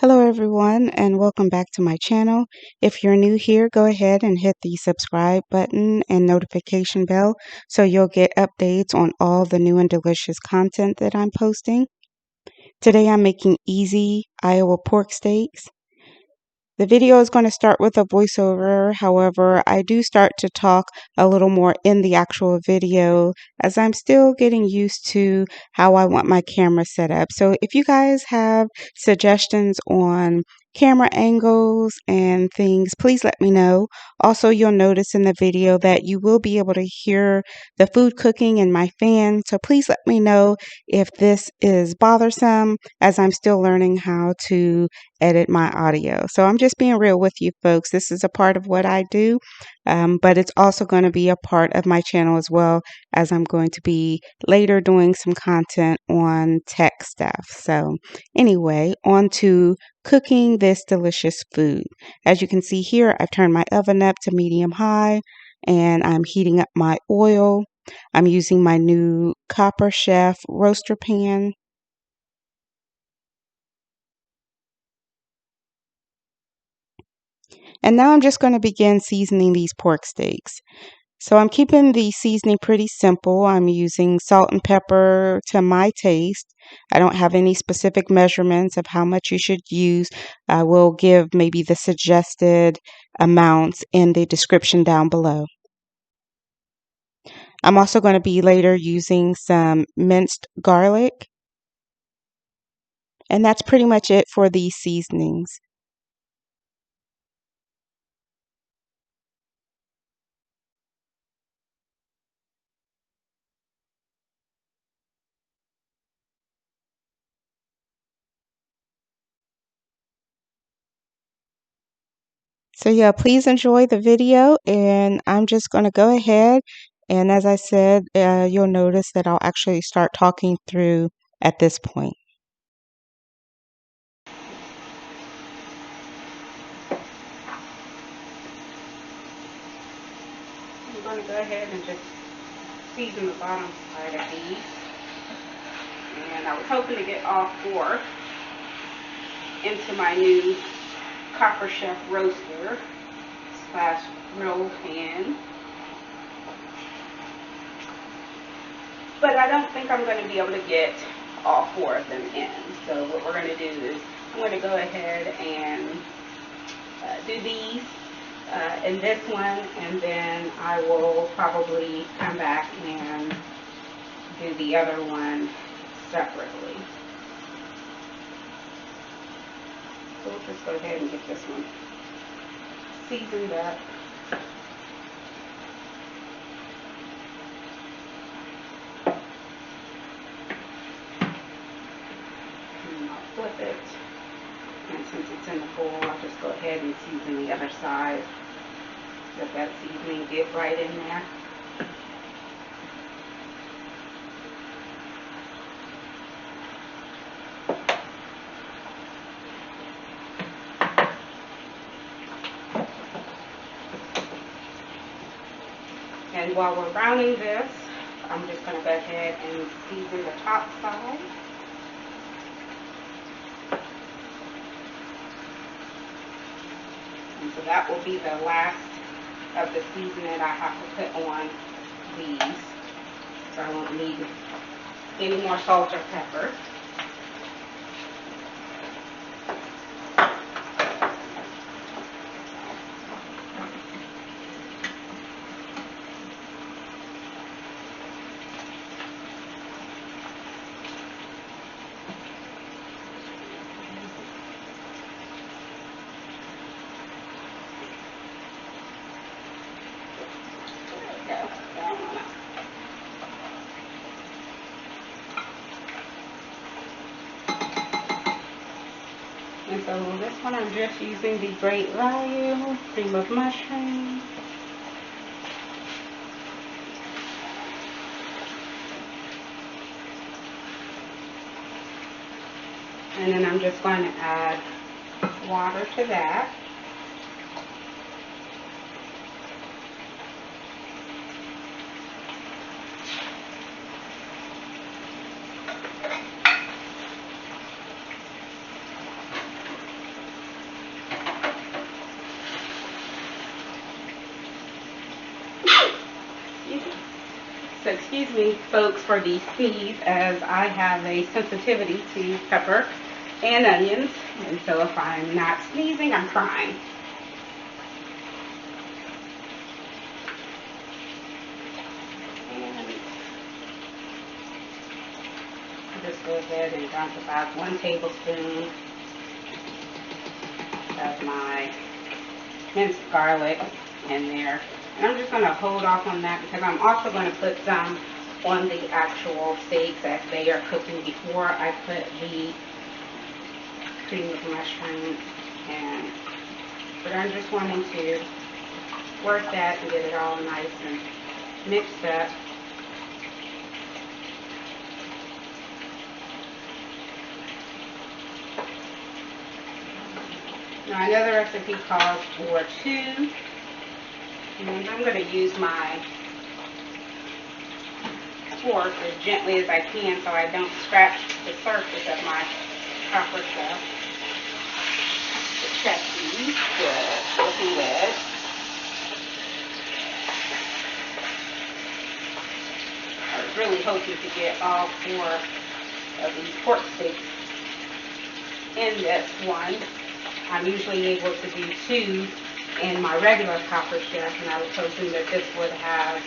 Hello everyone and welcome back to my channel. If you're new here, go ahead and hit the subscribe button and notification bell so you'll get updates on all the new and delicious content that I'm posting. Today I'm making easy Iowa pork steaks. The video is going to start with a voiceover. However, I do start to talk a little more in the actual video as I'm still getting used to how I want my camera set up. So if you guys have suggestions on camera angles and things, please let me know. Also, you'll notice in the video that you will be able to hear the food cooking in my fan. So please let me know if this is bothersome as I'm still learning how to edit my audio. So I'm just being real with you folks. This is a part of what I do, but it's also going to be a part of my channel as well, as I'm going to be later doing some content on tech stuff. So anyway, on to cooking this delicious food. As you can see here, I've turned my oven up to medium high and I'm heating up my oil. I'm using my new Copper Chef roaster pan. And now I'm just going to begin seasoning these pork steaks. So I'm keeping the seasoning pretty simple. I'm using salt and pepper to my taste. I don't have any specific measurements of how much you should use. I will give maybe the suggested amounts in the description down below. I'm also going to be later using some minced garlic. And that's pretty much it for these seasonings. So yeah, please enjoy the video and I'm just going to go ahead and as I said, you'll notice that I'll actually start talking through at this point. I'm going to go ahead and just season the bottom side of these. And I was hoping to get all four into my new Copper Chef roaster / grill pan. But I don't think I'm going to be able to get all four of them in. So what we're going to do is I'm going to go ahead and do these in this one, and then I will probably come back and do the other one separately. So we'll just go ahead and get this one seasoned up. And I'll flip it. And since it's in the bowl, I'll just go ahead and season the other side. Let that seasoning get right in there. And while we're browning this, I'm just going to go ahead and season the top side. And so that will be the last of the seasoning I have to put on these. So I won't need any more salt or pepper. And so this one I'm just using the Great Value cream of mushroom. And then I'm just going to add water to that. So excuse me, folks, for the sneeze, as I have a sensitivity to pepper and onions, and so if I'm not sneezing, I'm fine. And I'll just go ahead and dump about 1 tablespoon of my minced garlic in there. And I'm just going to hold off on that because I'm also going to put some on the actual steaks as they are cooking before I put the cream of mushroom. But I'm just wanting to work that and get it all nice and mixed up. Now I know the recipe calls for 2, and I'm going to use my fork as gently as I can so I don't scratch the surface of my copper stuff. Check these. Good. Looking good. I was really hoping to get all 4 of these pork steaks in this one. I'm usually able to do 2 in my regular copper chef, and I was hoping that this would have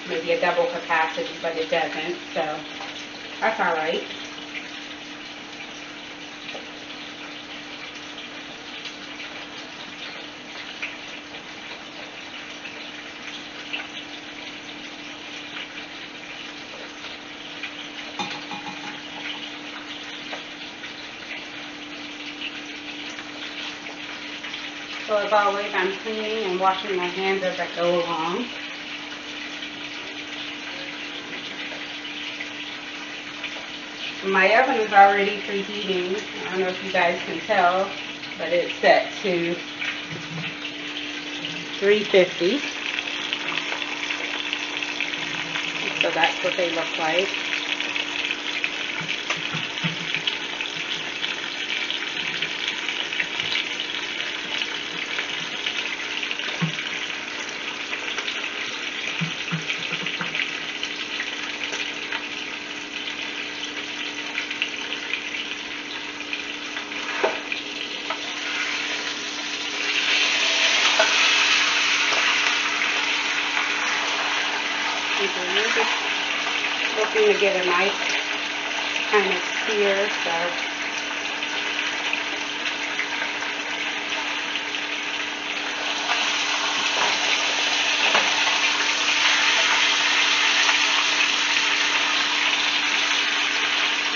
maybe a double capacity, but it doesn't, so that's all right. So as always, I'm cleaning and washing my hands as I go along. My oven is already preheating. I don't know if you guys can tell, but it's set to 350. So that's what they look like. We're just looking to get a nice kind of sear, so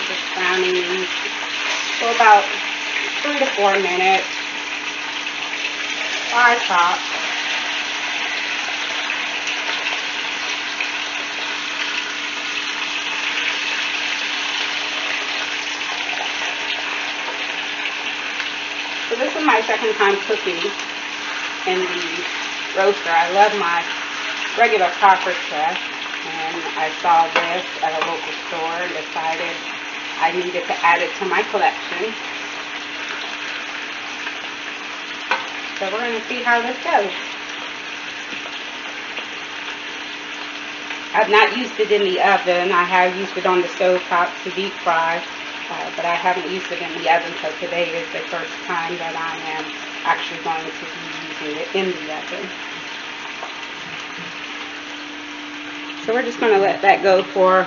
just browning these for about 3 to 4 minutes. 5 tops. So this is my second time cooking in the roaster. I love my regular copper chef, and I saw this at a local store and decided I needed to add it to my collection. So we're going to see how this goes. I've not used it in the oven. I have used it on the stove top to deep fry. But I haven't used it in the oven, so today is the first time that I am actually going to be using it in the oven. So we're just going to let that go for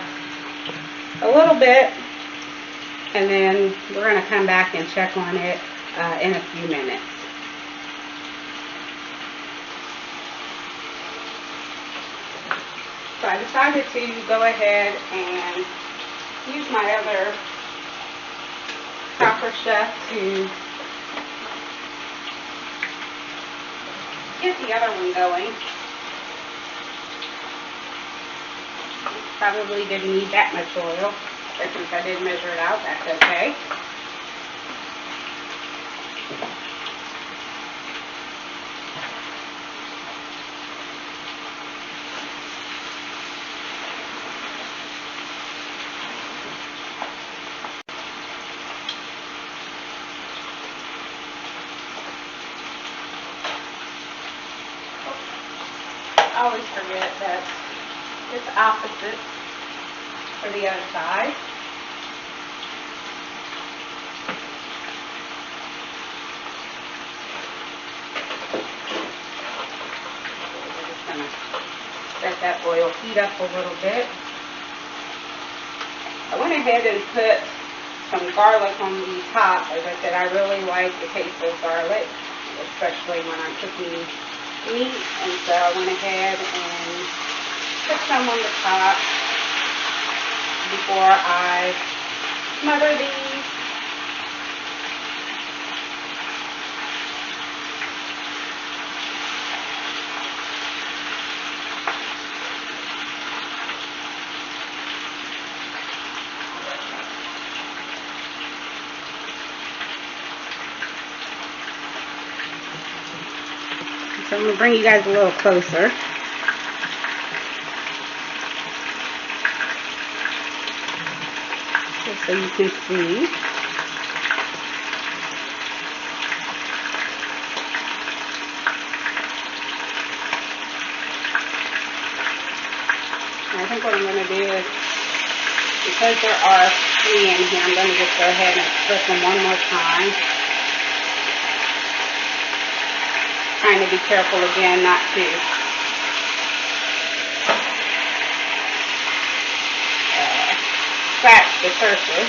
a little bit, and then we're going to come back and check on it in a few minutes. So I decided to go ahead and use my other copper chef to get the other one going. Probably didn't need that much oil, but since I did measure it out, that's okay. I always forget that It's opposite for the other side. We're just going to let that oil heat up a little bit. I went ahead and put some garlic on the top. As I said, I really like the taste of garlic, especially when I'm cooking meat, and so I went ahead and put some on the top before I smother these. So I'm going to bring you guys a little closer. Just so you can see. And I think what I'm going to do is, because there are 3 in here, I'm going to just go ahead and flip them one more time. Trying to be careful again not to scratch the surface.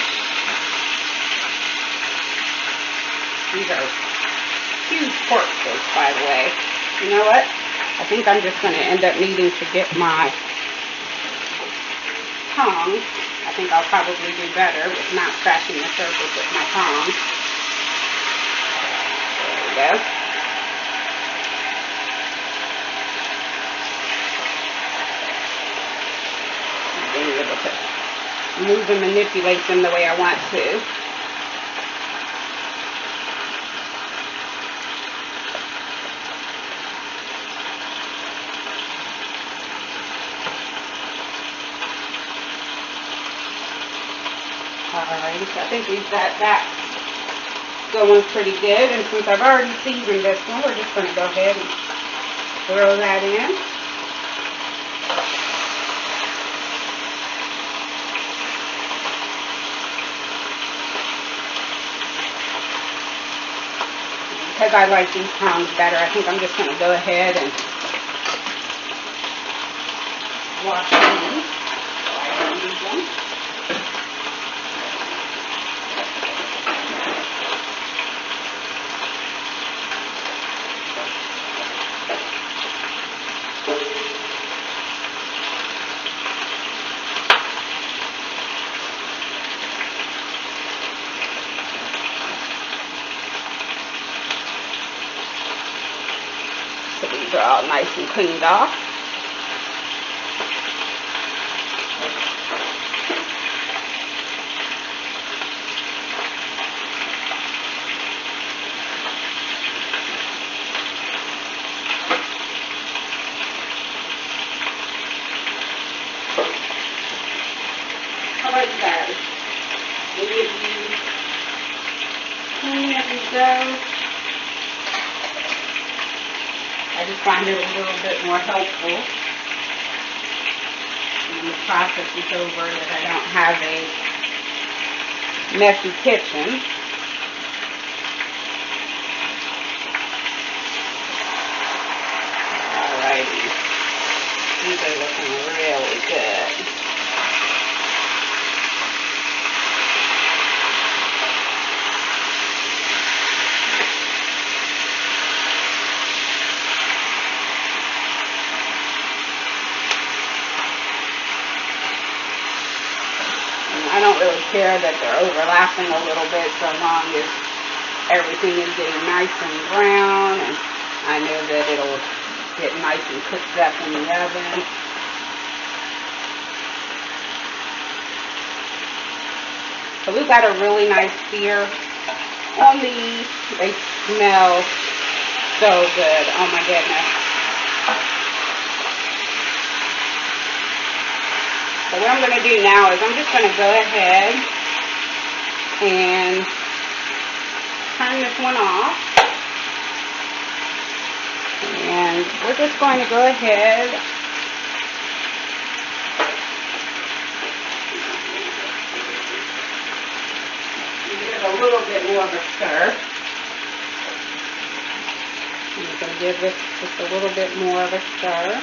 These are huge pork steaks, by the way. You know what? I think I'm just going to end up needing to get my tongs. I think I'll probably do better with not scratching the surface with my tongs. There we go. Being able to move and manipulate them the way I want to. Alright, so I think we've got that going pretty good, and since I've already seasoned this one, we're just going to go ahead and throw that in. Because I like these tongs better, I think I'm just going to go ahead and wash these so I don't use them. So these are all nice and cleaned off. How about you guys? Maybe if you clean as you go. I just find it a little bit more helpful when the process is over, that I don't have a messy kitchen. Alrighty, these are looking really good. I don't really care that they're overlapping a little bit, so long as everything is getting nice and brown, and I know that it'll get nice and cooked up in the oven. So we've got a really nice sear on these. They smell so good. Oh my goodness. So what I'm going to do now is I'm just going to go ahead and turn this one off. And we're just going to go ahead little bit more of a stir. I'm going to give this just a little bit more of a stir.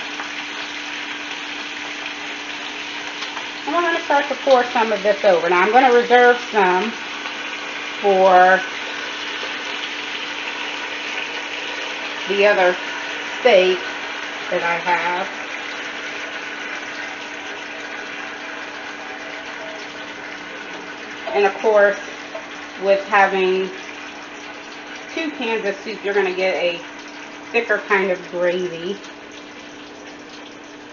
And I'm going to start to pour some of this over. Now I'm going to reserve some for the other steak that I have. And of course, with having 2 cans of soup, you're going to get a thicker kind of gravy.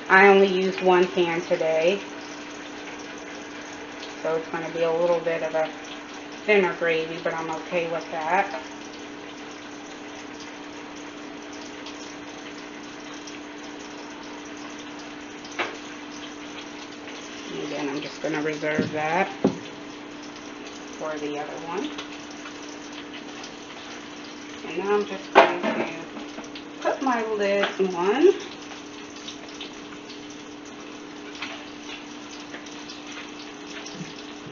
I only used 1 can today, so it's going to be a little bit of a thinner gravy, but I'm okay with that. And again, I'm just going to reserve that for the other one. And now I'm just going to put my lid on.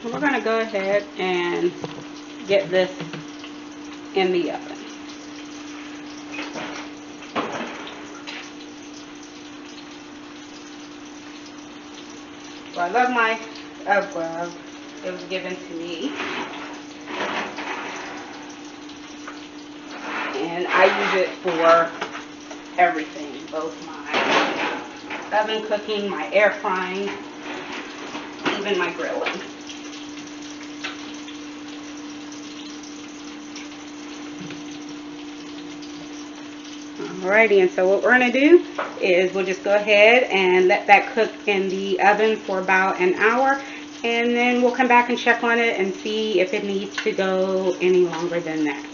And we're going to go ahead and get this in the oven. So I love my glove. It was given to me. And I use it for everything, both my oven cooking, my air frying, even my grilling. Alrighty, and so what we're going to do is we'll just go ahead and let that cook in the oven for about an hour, and then we'll come back and check on it and see if it needs to go any longer than that.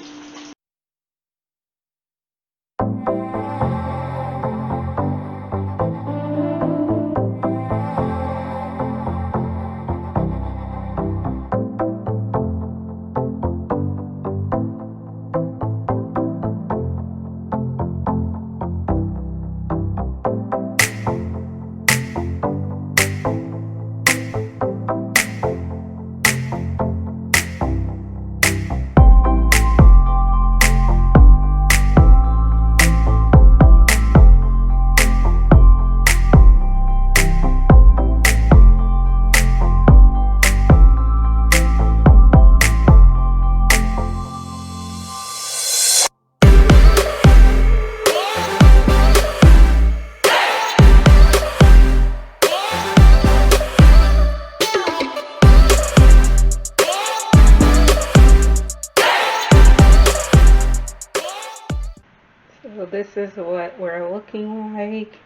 So this is what we're looking like.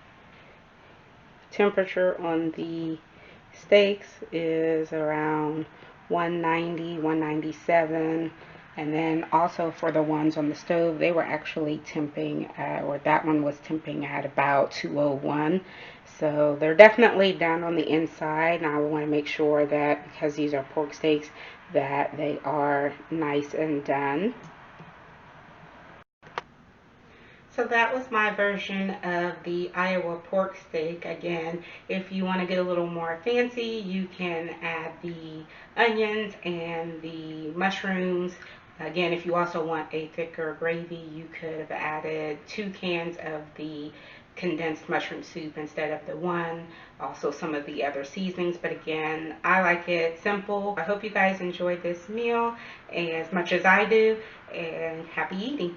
Temperature on the steaks is around 190, 197. And then also for the ones on the stove, they were actually temping at, or that one was temping at about 201. So they're definitely done on the inside. Now I want to make sure that, because these are pork steaks, that they are nice and done. So that was my version of the Iowa pork steak. Again, if you want to get a little more fancy, you can add the onions and the mushrooms. Again, if you also want a thicker gravy, you could have added 2 cans of the condensed mushroom soup instead of the 1. Also some of the other seasonings, but again, I like it simple. I hope you guys enjoyed this meal as much as I do, and happy eating.